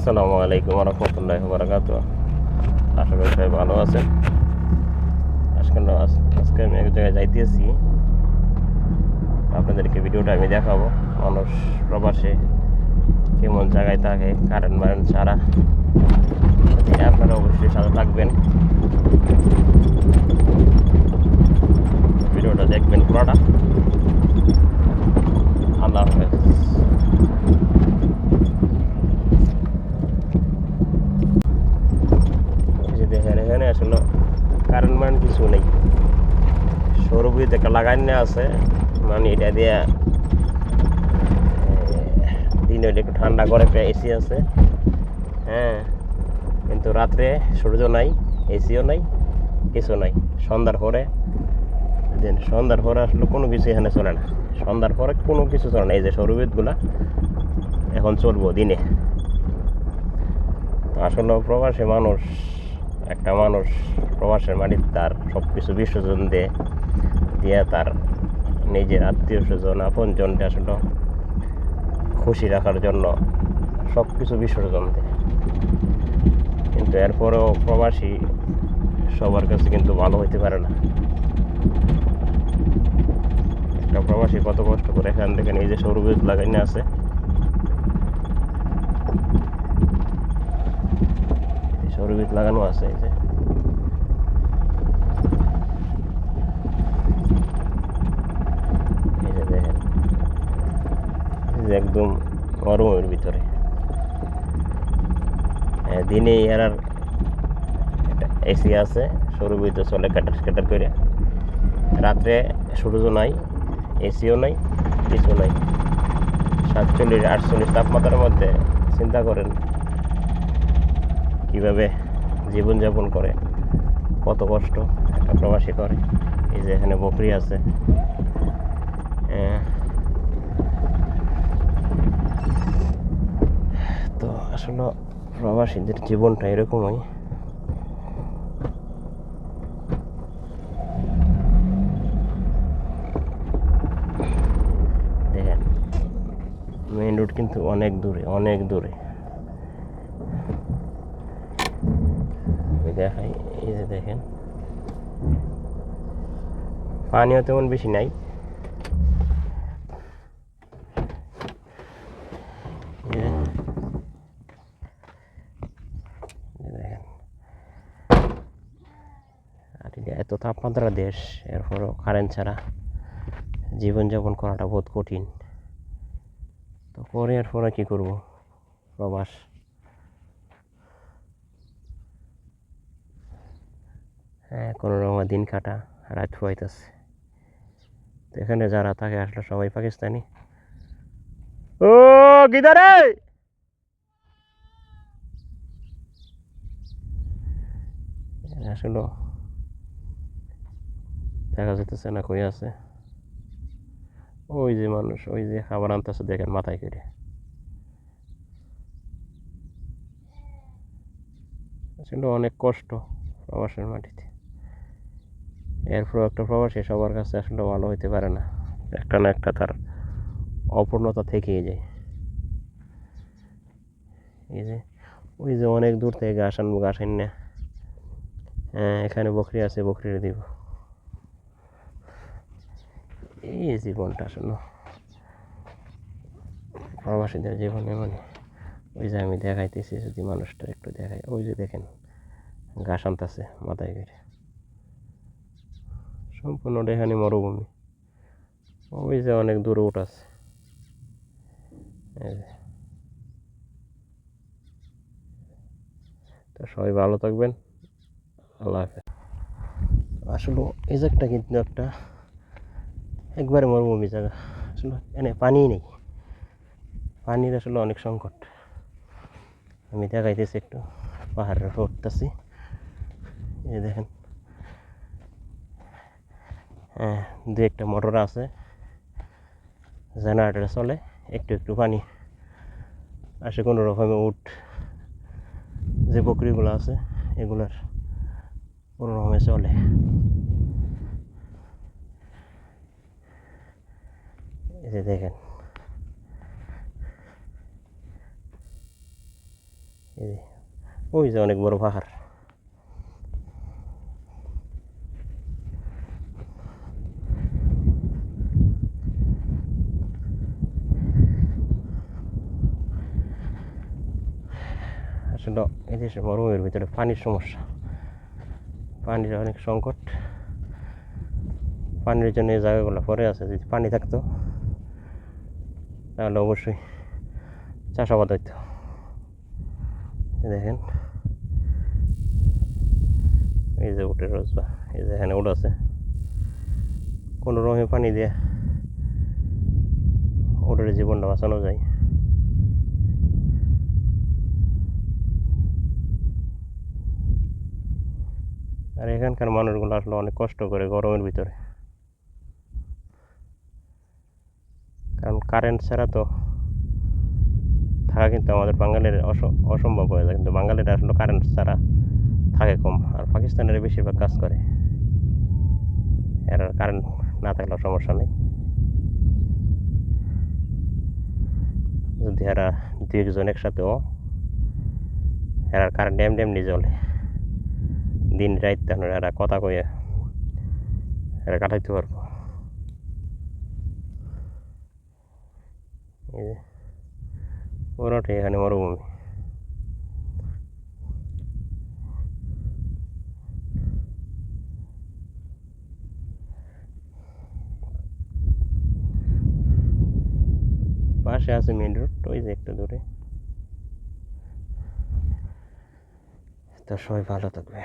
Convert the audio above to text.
আসসালামু আলাইকুম ওয়া রাহমাতুল্লাহি ওয়া বারাকাতুহু। আশা করি সবাই ভালো আছেন। আজকে আমি এক জায়গায় যাইতেছি, আপনাদেরকে ভিডিওটা আমি দেখাবো। মানুষ প্রবাসে কেমন জায়গায় থাকে কারেন্ট মারেন্ট ছাড়া। আপনারা অবশ্যই সাথে থাকবেন, ভিডিওটা দেখবেন পুরোটা। আল্লাহ হাফেজ। দেখেন এখানে আসলে কারেন্ট মারেন্ট কিছু নেই, সৌর বিদ্যুৎ একটা লাগাই নেওয়া আছে, মানে এটা দিয়ে দিনে একটু ঠান্ডা করে, একটা এসি আছে। হ্যাঁ, কিন্তু রাত্রে সূর্য নাই, এসিও নাই, কিছু নাই। সন্ধ্যার পরে আসলে কোনো কিছু এখানে চলে না। সন্ধ্যার পরে কোনো কিছু চলে না। এই যে সৌরবিদ্যুৎগুলা এখন চলবো দিনে। আসলে প্রবাসী মানুষ, একটা মানুষ প্রবাসের মাটিতে তার সব কিছু বিসর্জন দিয়ে তার নিজের আত্মীয় স্বজন আপনজনকে আসলে খুশি রাখার জন্য সব কিছু বিসর্জন দেয়। কিন্তু এরপরেও প্রবাসী সবার কাছে কিন্তু ভালো হইতে পারে না। একটা প্রবাসী কত কষ্ট করে এখান থেকে নিজে সৌরবিদ্যুৎ লাগাইনে আছে। সৌরবিদ্যুৎ লাগানো আছে, এই যে দেখেন, একদম মরুভূমির ভিতরে। দিনে এর এসি আছে, সৌরবিদ্যুৎ চলে ক্যাটার ক্যাটার করে। রাত্রে সূর্য নাই, এসিও নাই, কিছু নাই। 47-48 তাপমাত্রার মধ্যে চিন্তা করেন কিভাবে জীবনযাপন করে, কত কষ্ট একটা প্রবাসী করে। এই যে এখানে বকরি আছে। তো আসলে প্রবাসীদের জীবনটা এরকমই। দেখেন মেইন রোড কিন্তু অনেক দূরে, অনেক দূরে। দেখাই, এই যে দেখেন পানিও তেমন বেশি নাই। এত তাপমাত্রা দেশ, এরপরও কারেন্ট ছাড়া জীবনযাপন করাটা বহুত কঠিন। তো পরে এরপরে কী করব, প্রবাস। হ্যাঁ, কোনো রকম দিন কাটা, রাত হইতেছে। তো এখানে যারা থাকে আসলে সবাই পাকিস্তানি। ও গিদারে আসলে দেখা যেতেছে না কই আছে। ওই যে মানুষ, ওই যে খাবার আনতেছে, দেখেন মাথায় করে। আসলে অনেক কষ্ট প্রবাসের মাটিতে। এরপর একটা প্রবাসী সবার কাছে আসলে ভালো হইতে পারে না, একটা না একটা তার অপূর্ণতা থেকেই যায়। এই যে ওই যে অনেক দূর থেকে ঘাস আনবো, ঘাস আনি, হ্যাঁ এখানে বকরি আছে, বকরিরে দিব। এই জীবনটা আসলে প্রবাসীদের জীবনে মানে, ওই যে আমি দেখাইতেছি, যদি মানুষটা একটু দেখাই, ওই যে দেখেন ঘাস আনতেছে মাথায় করে। সম্পূর্ণ এখানে মরুভূমি। ওই যে অনেক দূরে উঠ আছে। তো সবাই ভালো থাকবেন, আল্লাহ হাফেজ। আসলে এই জায়গাটা কিন্তু একটা একবারে মরুভূমি জায়গা। আসলে এনে পানি নেই, পানির আসলে অনেক সংকট। আমি দেখাইতেছি, একটু পাহাড়ের উপর উঠতেছি, এই দেখেন। হ্যাঁ, দু একটা মোটর আছে, জেনারেটর চলে, একটু একটু পানি আসে কোনো রকমে। উঠ যে বকরিগুলো আছে এগুলার কোনো রকমে চলে। এই যে দেখেন এই যে, ওই যে অনেক বড় পাহাড়। আসলে এই দেশে মরুভূমির ভিতরে পানির সমস্যা, পানির অনেক সংকট। পানির জন্য এই জায়গাগুলো পড়ে আছে। যদি পানি থাকতো তাহলে অবশ্যই চাষাবাদ হইতো। দেখেন এই যে উটের রোজবা, এই যে এখানে উট আছে। কোনো রকমে পানি দিয়ে উটের জীবনটা বাঁচানো যায়। আর এখানকার মানুষগুলো আসলে অনেক কষ্ট করে গরমের ভিতরে, কারণ কারেন্ট ছাড়া তো থাকা কিন্তু আমাদের বাঙালির অসম্ভব হয়ে যায়। কিন্তু বাঙালিরা আসলে কারেন্ট ছাড়া থাকে কম, আর পাকিস্তানের বেশিরভাগ কাজ করে। এর কারেন্ট না থাকলেও সমস্যা নেই। যদি এরা দুই একজন একসাথেও এরা কারেন্ট এমনি এমনি জ্বলে, দিন রাত তখন এরা কথা কয়ে এরা কাটাইতে পারবো। এই যে পুরোটাই এখানে মরুভূমি। পাশে আছে মেন রোড, ওই যে একটু দূরে। তো সবাই ভালো থাকবে।